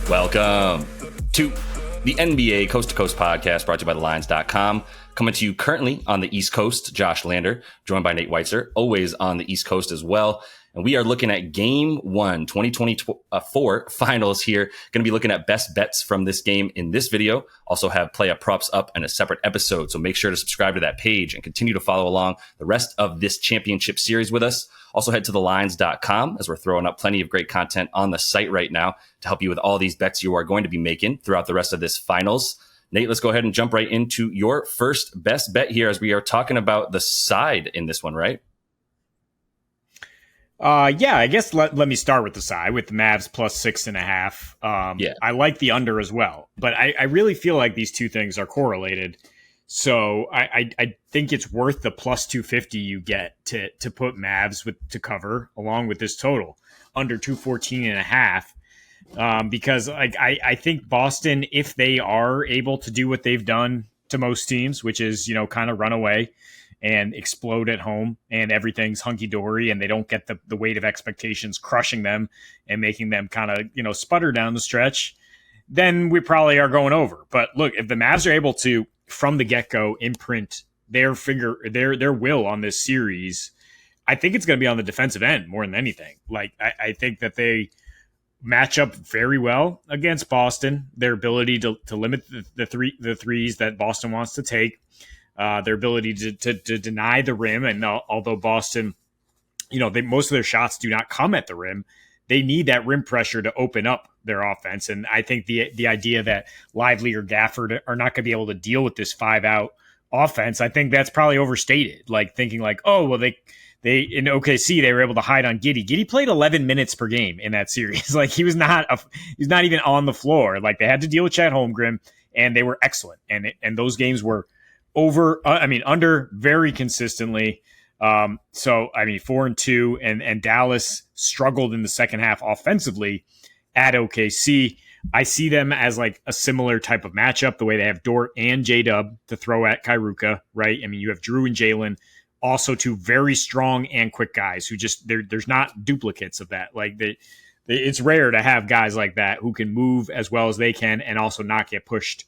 Welcome to the NBA Coast to Coast podcast brought to you by thelines.com. Coming to you currently on the East Coast, Josh Lander, joined by Nate Weitzer, always on the East Coast as well. And we are looking at Game 1, 2024 finals here. Going to be looking at best bets from this game in this video. Also have play-up props up in a separate episode. So make sure to subscribe to that page and continue to follow along the rest of this championship series with us. Also head to thelines.com as we're throwing up plenty of great content on the site right now to help you with all these bets you are going to be making throughout the rest of this finals. Nate, let's go ahead and jump right into your first best bet here as we are talking about the side in this one, right? Yeah, I guess let me start with the side with the Mavs plus 6.5. I like the under as well, but I really feel like these two things are correlated. So I think it's worth the plus 250 you get to put Mavs to cover along with this total under 214.5. Because I think Boston, if they are able to do what they've done to most teams, which is, kind of run away and explode at home and everything's hunky-dory and they don't get the weight of expectations crushing them and making them kind of, sputter down the stretch, then we probably are going over. But look, if the Mavs are able to, from the get-go, imprint their will on this series, I think it's going to be on the defensive end more than anything. Like, I think that they match up very well against Boston, their ability to limit the threes that Boston wants to take, their ability to deny the rim. And although Boston, most of their shots do not come at the rim, they need that rim pressure to open up their offense. And I think the idea that Lively or Gafford are not going to be able to deal with this 5-out offense, I think that's probably overstated. Like thinking like, oh, well, they in OKC, they were able to hide on Giddey. Giddey played 11 minutes per game in that series. Like he's not even on the floor. Like they had to deal with Chet Holmgren and they were excellent. And those games were under very consistently. 4-2 and Dallas struggled in the second half offensively at OKC. I see them as like a similar type of matchup, the way they have Dort and J-Dub to throw at Kairuka, right? I mean, you have Drew and Jalen, also two very strong and quick guys who just, there's not duplicates of that. Like it's rare to have guys like that who can move as well as they can and also not get pushed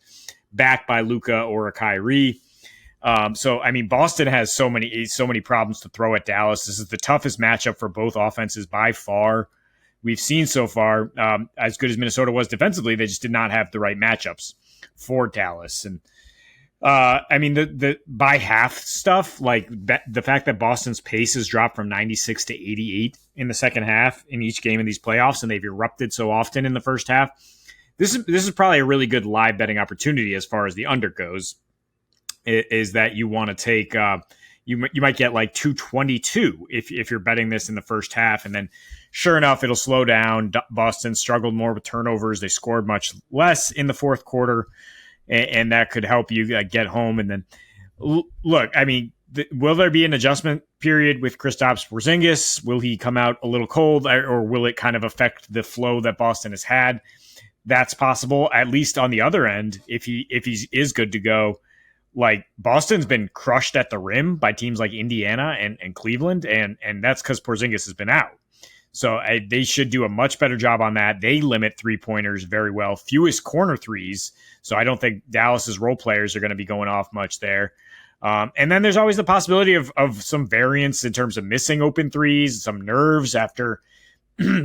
back by Luka or a Kyrie. Boston has so many problems to throw at Dallas. This is the toughest matchup for both offenses by far we've seen so far. As good as Minnesota was defensively, they just did not have the right matchups for Dallas. And the by half stuff, like the fact that Boston's pace has dropped from 96 to 88 in the second half in each game in these playoffs, and they've erupted so often in the first half. This is probably a really good live betting opportunity as far as the under goes. Is that you want to take you might get like 222 if you're betting this in the first half, and then sure enough it'll slow down. Boston struggled more with turnovers; they scored much less in the fourth quarter, and that could help you get home. And then look, will there be an adjustment period with Kristaps Porzingis? Will he come out a little cold, or will it kind of affect the flow that Boston has had? That's possible, at least on the other end. If he is good to go. Like Boston's been crushed at the rim by teams like Indiana and Cleveland, and that's because Porzingis has been out. So they should do a much better job on that. They limit three-pointers very well, fewest corner threes. So I don't think Dallas's role players are going to be going off much there. And then there's always the possibility of some variance in terms of missing open threes, some nerves after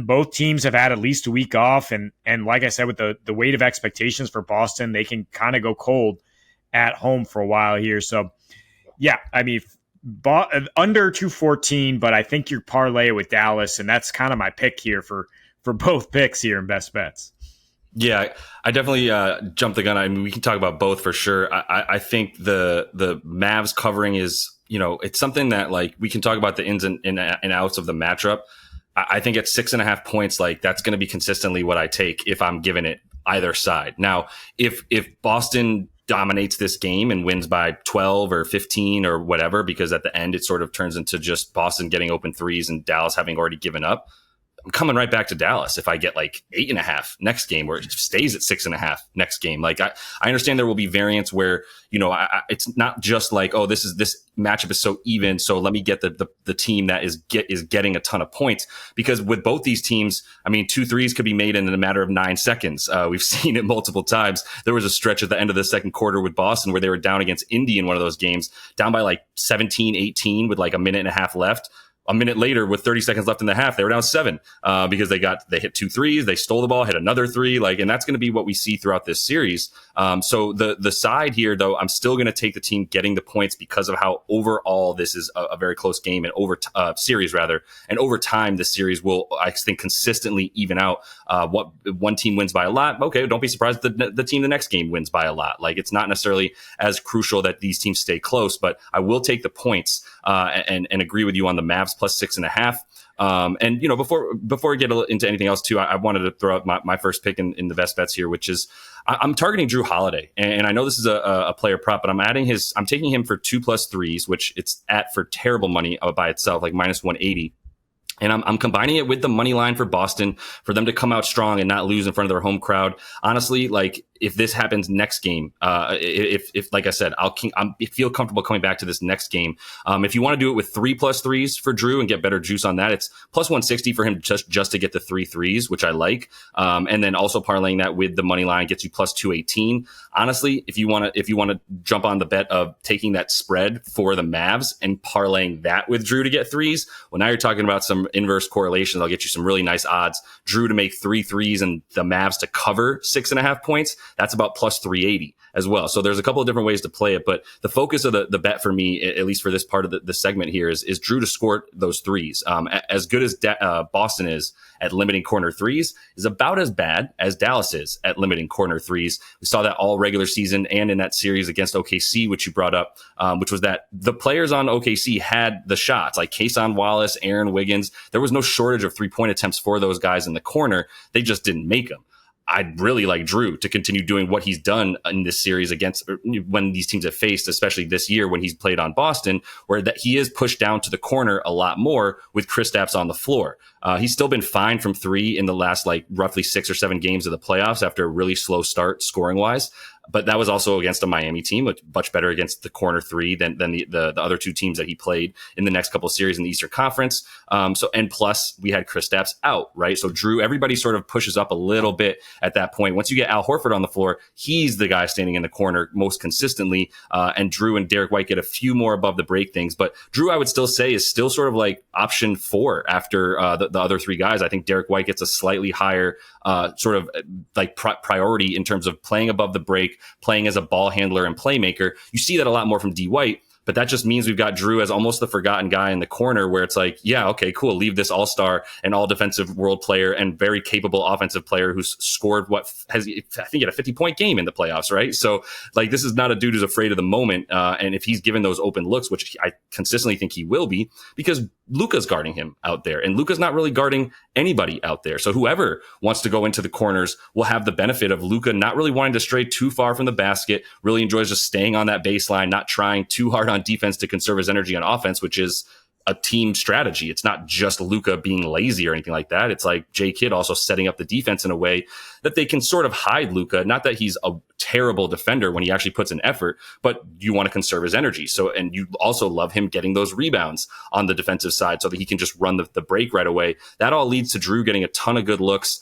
both teams have had at least a week off. And like I said, with the weight of expectations for Boston, they can kind of go cold at home for a while here. So, yeah, under 214, but I think you parlay it with Dallas, and that's kind of my pick here for both picks here in best bets. Yeah, I definitely jumped the gun. We can talk about both for sure. I think the Mavs covering is, it's something that like we can talk about the ins and outs of the matchup. I think at 6.5 points, like that's going to be consistently what I take if I'm giving it either side. Now, if Boston dominates this game and wins by 12 or 15 or whatever, because at the end it sort of turns into just Boston getting open threes and Dallas having already given up, I'm coming right back to Dallas if I get like 8.5 next game, or it stays at 6.5 next game. Like I understand there will be variance where, it's not just like, oh, this matchup is so even, so let me get the team that is getting a ton of points. Because with both these teams, I mean, 2 threes could be made in a matter of 9 seconds. We've seen it multiple times. There was a stretch at the end of the second quarter with Boston where they were down against Indy in one of those games, down by like 17-18 with like a minute and a half left. A minute later, with 30 seconds left in the half, they were down 7 because they hit 2 threes, they stole the ball, hit another 3, and that's going to be what we see throughout this series. So the side here, though, I'm still going to take the team getting the points because of how overall this is a very close game and series rather, and over time this series will, I think, consistently even out. What one team wins by a lot, okay, don't be surprised that the team the next game wins by a lot. Like, it's not necessarily as crucial that these teams stay close, but I will take the points and agree with you on the Mavs plus 6.5. And before we get into anything else too, I wanted to throw out my first pick in the best bets here, which is I'm targeting Drew Holiday, and I know this is a player prop, but I'm taking him for 2+ threes, which it's at for terrible money by itself, like minus 180. And I'm combining it with the money line for Boston for them to come out strong and not lose in front of their home crowd. Honestly, like, if this happens next game, if like I said, I feel comfortable coming back to this next game. If you want to do it with 3+ threes for Drew and get better juice on that, it's plus 160 for him just to get the 3 threes, which I like. And then also parlaying that with the money line gets you plus 218. Honestly, if you want to jump on the bet of taking that spread for the Mavs and parlaying that with Drew to get threes, well, now you're talking about some inverse correlations. I'll get you some really nice odds. Drew to make 3 threes and the Mavs to cover 6.5 points. That's about plus 380 as well. So there's a couple of different ways to play it, but the focus of the bet for me, at least for this part of the segment here, is Drew to score those threes. As good as Boston is at limiting corner threes, is about as bad as Dallas is at limiting corner threes. We saw that all regular season and in that series against OKC, which you brought up, which was that the players on OKC had the shots, like Kason Wallace, Aaron Wiggins. There was no shortage of 3-point attempts for those guys in the corner. They just didn't make them. I'd really like Drew to continue doing what he's done in this series against when these teams have faced, especially this year when he's played on Boston, where that he is pushed down to the corner a lot more with Kristaps on the floor. He's still been fine from 3 in the last roughly 6 or 7 games of the playoffs after a really slow start scoring wise. But that was also against a Miami team, much better against the corner 3 than the other 2 teams that he played in the next couple of series in the Eastern Conference. And plus we had Kristaps out, right? So Drew, everybody sort of pushes up a little bit at that point. Once you get Al Horford on the floor, he's the guy standing in the corner most consistently. And Drew and Derek White get a few more above the break things. But Drew, I would still say, is still sort of like option 4 after the other 3 guys. I think Derek White gets a slightly higher sort of like priority in terms of playing above the break, playing as a ball handler and playmaker. You see that a lot more from D. White, but that just means we've got Drew as almost the forgotten guy in the corner where it's like, yeah, okay, cool. Leave this all-star and all defensive world player and very capable offensive player who's scored I think he had a 50-point game in the playoffs, right? So like, this is not a dude who's afraid of the moment. And if he's given those open looks, which I consistently think he will be, because Luka's guarding him out there and Luka's not really guarding anybody out there. So whoever wants to go into the corners will have the benefit of Luka not really wanting to stray too far from the basket, really enjoys just staying on that baseline, not trying too hard on defense to conserve his energy on offense, which is a team strategy. It's not just Luka being lazy or anything like that. It's like Jay Kidd also setting up the defense in a way that they can sort of hide Luka. Not that he's a terrible defender when he actually puts in effort, but you want to conserve his energy. So, and you also love him getting those rebounds on the defensive side so that he can just run the break right away. That all leads to Drew getting a ton of good looks.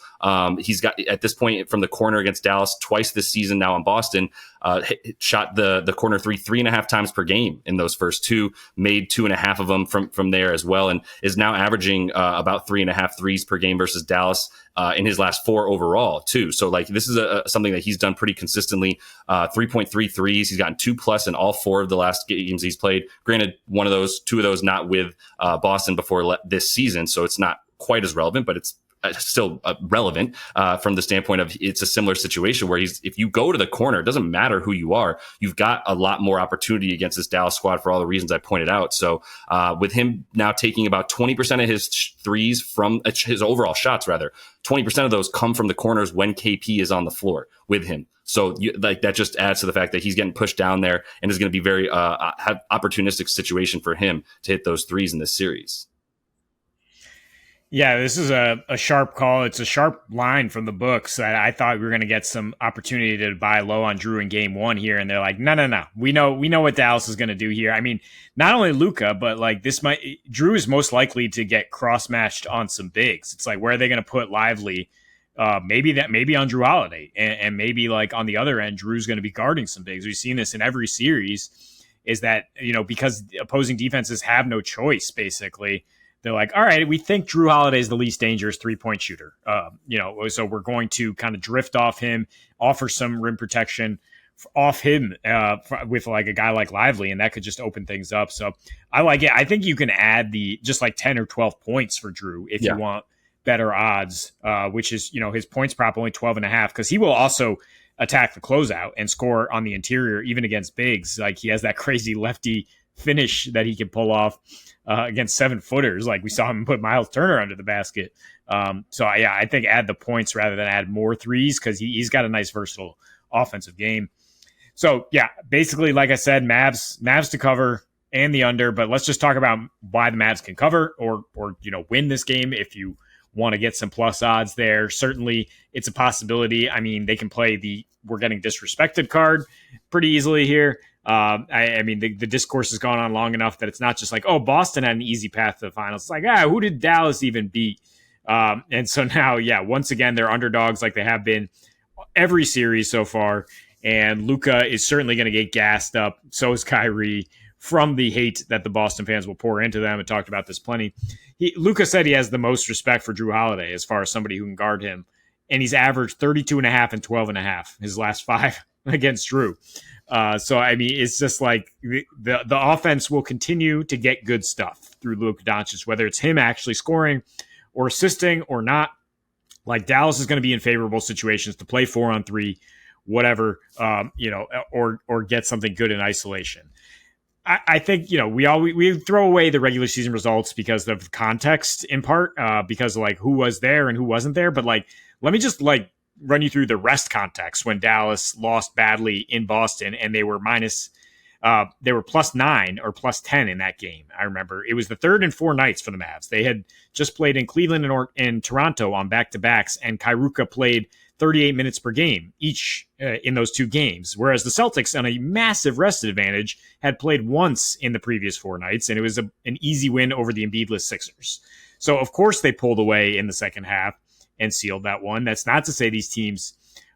He's got, at this point, from the corner against Dallas twice this season now in Boston, shot the corner 3.5 times per game in those first 2, made 2.5 of them from there as well, and is now averaging about 3.5 threes per game versus Dallas in his last 4 overall too. So like, this is something that he's done pretty consistently. 3.3 threes. He's gotten 2+ in all 4 of the last games he's played. Granted, 2 of those not with Boston before this season, so it's not quite as relevant, but it's still relevant from the standpoint of it's a similar situation where if you go to the corner, it doesn't matter who you are, you've got a lot more opportunity against this Dallas squad for all the reasons I pointed out. So with him now taking about 20% of his threes from his overall shots, rather 20% of those come from the corners when KP is on the floor with him. So that just adds to the fact that he's getting pushed down there and is going to be very opportunistic situation for him to hit those threes in this series. Yeah, this is a sharp call. It's a sharp line from the books. I thought we were going to get some opportunity to buy low on Drew in game one here, and they're like, no, no, no. We know what Dallas is going to do here. I mean, not only Luka, but like Drew is most likely to get cross matched on some bigs. It's like, where are they going to put Lively? Maybe on Drew Holiday, and maybe like on the other end, Drew's going to be guarding some bigs. We've seen this in every series. Is that because opposing defenses have no choice basically. They're like, all right, we think Drew Holiday is the least dangerous 3-point shooter. So we're going to kind of drift off him, offer some rim protection off him with like a guy like Lively, and that could just open things up. So I like it. I think you can add just like 10 or 12 points for Drew if you want better odds, which is, his points prop only 12.5, because he will also attack the closeout and score on the interior, even against bigs. Like he has that crazy lefty finish that he can pull off against 7-footers. Like we saw him put Miles Turner under the basket. I think add the points rather than add more threes, because he's got a nice versatile offensive game. So yeah, basically, like I said, Mavs to cover and the under, but let's just talk about why the Mavs can cover or win this game if you want to get some plus odds there. Certainly it's a possibility. I mean, they can play the we're getting disrespected card pretty easily here. I mean, the discourse has gone on long enough that it's not just like, oh, Boston had an easy path to the finals. It's like, who did Dallas even beat? And so now, once again, they're underdogs like they have been every series so far. And Luka is certainly going to get gassed up. So is Kyrie, from the hate that the Boston fans will pour into them. I talked about this plenty. Luka said he has the most respect for Drew Holiday as far as somebody who can guard him. And he's averaged 32.5 and 12.5 his last 5 against Drew. So, I mean, it's just like the offense will continue to get good stuff through Luka Doncic, whether it's him actually scoring or assisting or not. Like Dallas is going to be in favorable situations to play 4-on-3, whatever, or get something good in isolation. I think, we throw away the regular season results because of context in part, because of like who was there and who wasn't there. But like, let me just like run you through the rest context when Dallas lost badly in Boston and they were +9 or +10 in that game. I remember it was the third and 4 nights for the Mavs. They had just played in Cleveland and Toronto on back-to-backs, and Kyruka played 38 minutes per game each in those 2 games, whereas the Celtics, on a massive rested advantage, had played once in the previous 4 nights, and it was an easy win over the Embiid-less Sixers. So, of course, they pulled away in the second half and sealed that one. That's not to say these teams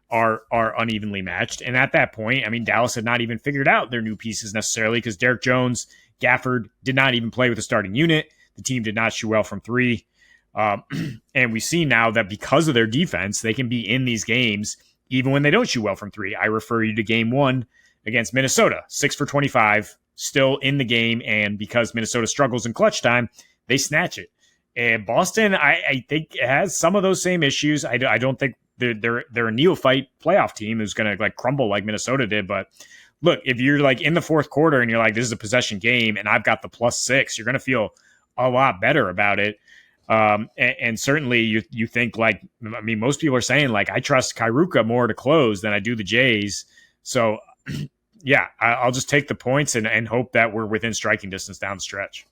are unevenly matched. And at that point, I mean, Dallas had not even figured out their new pieces necessarily, because Derek Jones, Gafford did not even play with the starting unit. The team did not shoot well from 3. And we see now that because of their defense, they can be in these games even when they don't shoot well from 3. I refer you to game 1 against Minnesota, 6 for 25, still in the game. And because Minnesota struggles in clutch time, they snatch it. And Boston, I think, has some of those same issues. I don't think they're a neophyte playoff team who's going to like crumble like Minnesota did. But look, if you're like in the fourth quarter and you're like, this is a possession game and I've got the +6, you're going to feel a lot better about it. And certainly you think like, I mean, most people are saying like, I trust Kyruka more to close than I do the Jays. So yeah, I'll just take the points and hope that we're within striking distance down the stretch.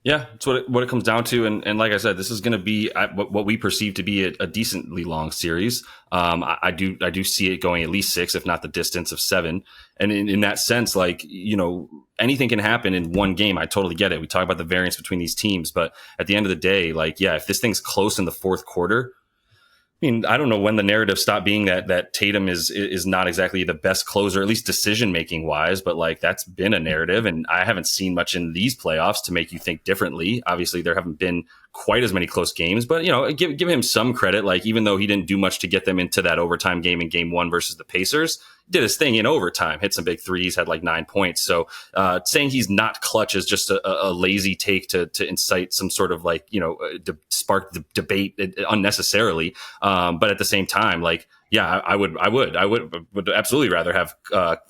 Yeah, that's what it comes down to. And like I said, this is going to be what we perceive to be a decently long series. I do see it going at least 6, if not the distance of 7. And in that sense, like, anything can happen in one game. I totally get it. We talk about the variance between these teams, but at the end of the day, like, yeah, if this thing's close in the fourth quarter, I mean, I don't know when the narrative stopped being that Tatum is not exactly the best closer, at least decision making wise, but like that's been a narrative, and I haven't seen much in these playoffs to make you think differently. Obviously, there haven't been quite as many close games, but give him some credit. Like, even though he didn't do much to get them into that overtime game in game 1 versus the Pacers, did his thing in overtime, hit some big threes, had like 9 points. So saying he's not clutch is just a lazy take to incite some sort of like, spark the debate unnecessarily. But at the same time, like, yeah, I would absolutely rather have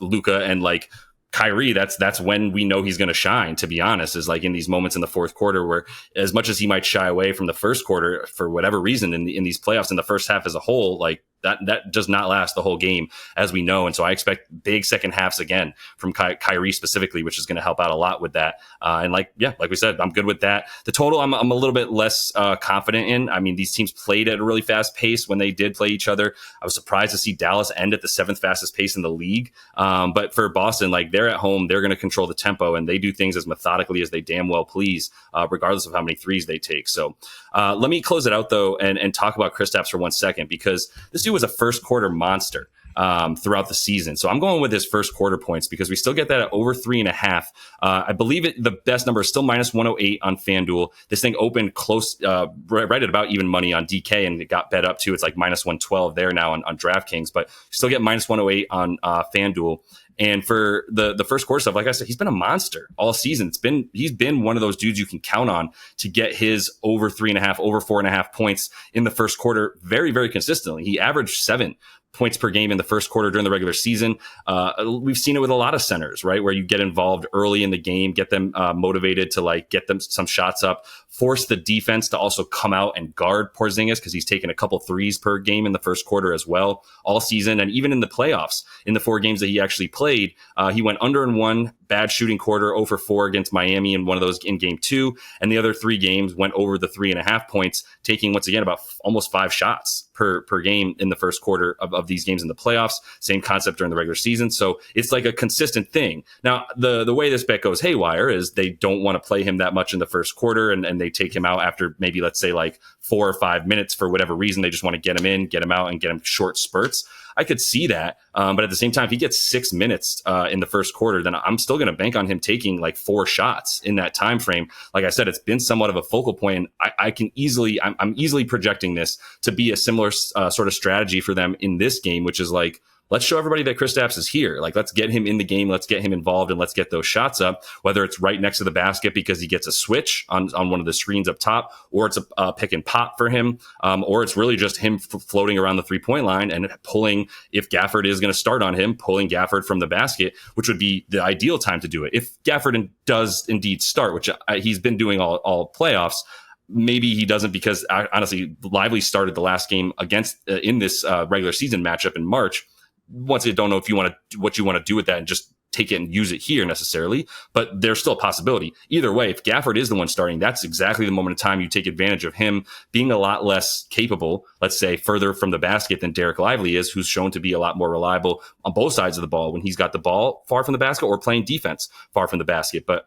Luka and like Kyrie. That's when we know he's going to shine, to be honest, is like in these moments in the fourth quarter where, as much as he might shy away from the first quarter for whatever reason in these playoffs in the first half as a whole, like that does not last the whole game, as we know. And so I expect big second halves again from Kyrie specifically, which is going to help out a lot with that. And like we said, I'm good with that. The total, I'm a little bit less confident in. I mean, these teams played at a really fast pace when they did play each other. I was surprised to see Dallas end at the 7th fastest pace in the league. But for Boston, like, they're at home, they're going to control the tempo, and they do things as methodically as they damn well please, regardless of how many threes they take. So let me close it out though and talk about Kristaps for 1 second, because this dude was a first quarter monster throughout the season. So I'm going with his first quarter points because we still get that at over 3.5. I believe the best number is still minus 108 on FanDuel. This thing opened close, right at about even money on DK, and it got bet up too. It's like minus 112 there now on DraftKings, but still get minus 108 on FanDuel. And for the first quarter stuff, like I said, he's been a monster all season. He's been one of those dudes you can count on to get his over 3.5, over 4.5 points in the first quarter very, very consistently. He averaged 7 points per game in the first quarter during the regular season. We've seen it with a lot of centers, right? Where you get involved early in the game, get them motivated to like get them some shots up, force the defense to also come out and guard Porzingis, because he's taken a couple threes per game in the first quarter as well all season. And even in the playoffs, in the 4 games that he actually played, he went under in 1 bad shooting quarter, 0 for 4 against Miami in one of those in game 2. And the other 3 games went over the 3.5 points, taking once again about almost 5 shots per game in the first quarter of these games in the playoffs. Same concept during the regular season. So it's like a consistent thing. Now, the way this bet goes haywire is they don't want to play him that much in the first quarter, and they take him out after maybe, let's say, like 4 or 5 minutes for whatever reason. They just want to get him in, get him out, and get him short spurts. I could see that. But at the same time, if he gets 6 minutes in the first quarter, then I'm still going to bank on him taking like 4 shots in that time frame. Like I said, it's been somewhat of a focal point. And I'm easily projecting this to be a similar sort of strategy for them in this game, which is like, let's show everybody that Kristaps is here. Like, let's get him in the game. Let's get him involved, and let's get those shots up, whether it's right next to the basket because he gets a switch on one of the screens up top, or it's a pick and pop for him, or it's really just him floating around the 3-point line and pulling, if Gafford is going to start on him, pulling Gafford from the basket, which would be the ideal time to do it. If Gafford does indeed start, which he's been doing all playoffs, maybe he doesn't, because honestly, Lively started the last game against in this regular season matchup in March. Once again, don't know if what you want to do with that and just take it and use it here necessarily, but there's still a possibility. Either way, if Gafford is the one starting, that's exactly the moment in time you take advantage of him being a lot less capable, let's say, further from the basket than Derek Lively is, who's shown to be a lot more reliable on both sides of the ball when he's got the ball far from the basket or playing defense far from the basket. But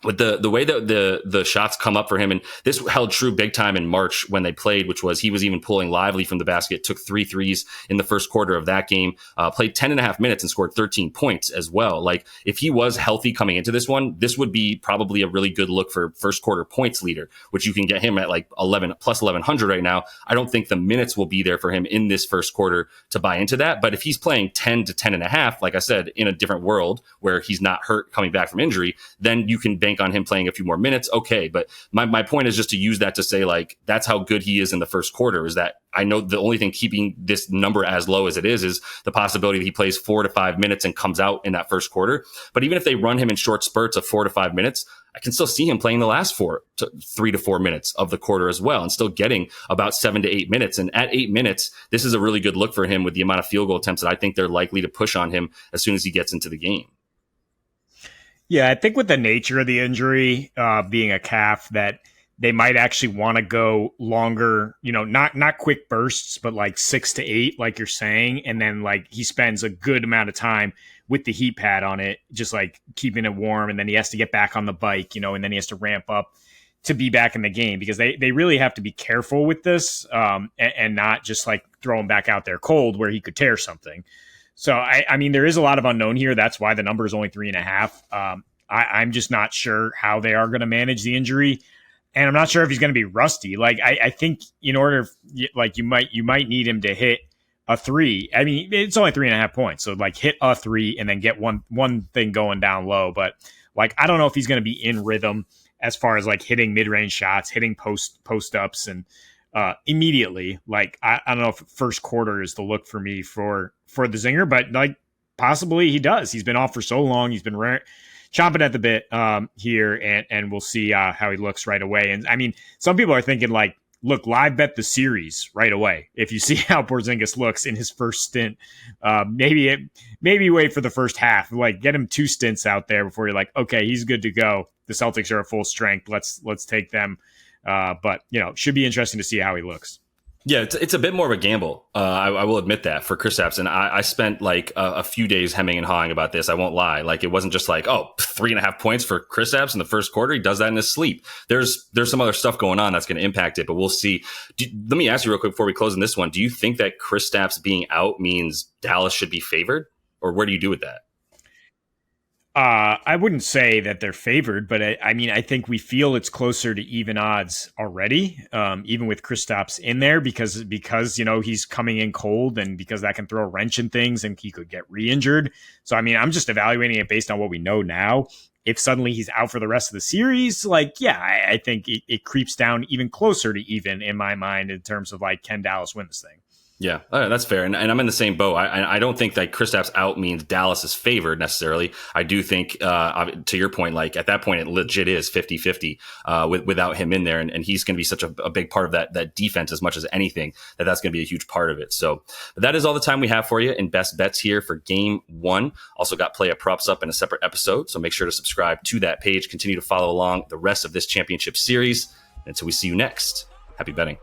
with the way that the shots come up for him, and this held true big time in March when they played, which was he was even pulling Lively from the basket, took 3 threes in the first quarter of that game, played 10.5 minutes and scored 13 points as well. Like, if he was healthy coming into this one, this would be probably a really good look for first quarter points leader, which you can get him at like 11 plus 1100 right now. I don't think the minutes will be there for him in this first quarter to buy into that. But if he's playing 10 to 10.5, like I said, in a different world where he's not hurt coming back from injury, then you can bank on him playing a few more minutes. Okay. But my point is just to use that to say, like, that's how good he is in the first quarter, is that I know the only thing keeping this number as low as it is the possibility that he plays 4 to 5 minutes and comes out in that first quarter. But even if they run him in short spurts of 4 to 5 minutes, I can still see him playing the last 3 to 4 minutes of the quarter as well, and still getting about 7 to 8 minutes. And at 8 minutes, this is a really good look for him with the amount of field goal attempts that I think they're likely to push on him as soon as he gets into the game. Yeah, I think with the nature of the injury being a calf, that they might actually want to go longer, not quick bursts, but like 6 to 8, like you're saying. And then like he spends a good amount of time with the heat pad on it, just like keeping it warm. And then he has to get back on the bike, and then he has to ramp up to be back in the game, because they really have to be careful with this and not just like throw him back out there cold where he could tear something. So, I mean, there is a lot of unknown here. That's why the number is only 3.5. I'm just not sure how they are going to manage the injury. And I'm not sure if he's going to be rusty. Like, I think in order, like, you might need him to hit a 3. I mean, it's only 3.5 points. So, like, hit a 3 and then get one thing going down low. But, like, I don't know if he's going to be in rhythm as far as, like, hitting mid-range shots, hitting post-ups, and immediately. Like, I don't know if first quarter is the look for me for the Zinger, but like possibly he does. He's been off for so long. He's been chomping at the bit here, and we'll see how he looks right away. And I mean, some people are thinking like look, live bet the series right away. If you see how Porzingis looks in his first stint, maybe wait for the first half, like get him 2 stints out there before you're like, okay, he's good to go. The Celtics are at full strength. Let's take them. But should be interesting to see how he looks. Yeah, it's a bit more of a gamble. I will admit that for Kristaps. And I spent like a few days hemming and hawing about this. I won't lie. Like, it wasn't just like, 3.5 points for Kristaps in the first quarter. He does that in his sleep. There's some other stuff going on that's going to impact it, but we'll see. Let me ask you real quick before we close on this one. Do you think that Kristaps being out means Dallas should be favored, or where do you do with that? I wouldn't say that they're favored, but I think we feel it's closer to even odds already, even with Kristaps in there, because he's coming in cold, and because that can throw a wrench in things, and he could get re-injured. So I'm just evaluating it based on what we know now. If suddenly he's out for the rest of the series, I think it creeps down even closer to even in my mind in terms of can Dallas win this thing? Yeah, that's fair. And I'm in the same boat. I don't think that Kristaps out means Dallas is favored necessarily. I do think, to your point, at that point, it legit is 50-50 without him in there. And he's going to be such a big part of that defense as much as anything, that's going to be a huge part of it. So that is all the time we have for you in Best Bets here for Game 1. Also got Play Up Props up in a separate episode. So make sure to subscribe to that page. Continue to follow along the rest of this championship series. Until we see you next, happy betting.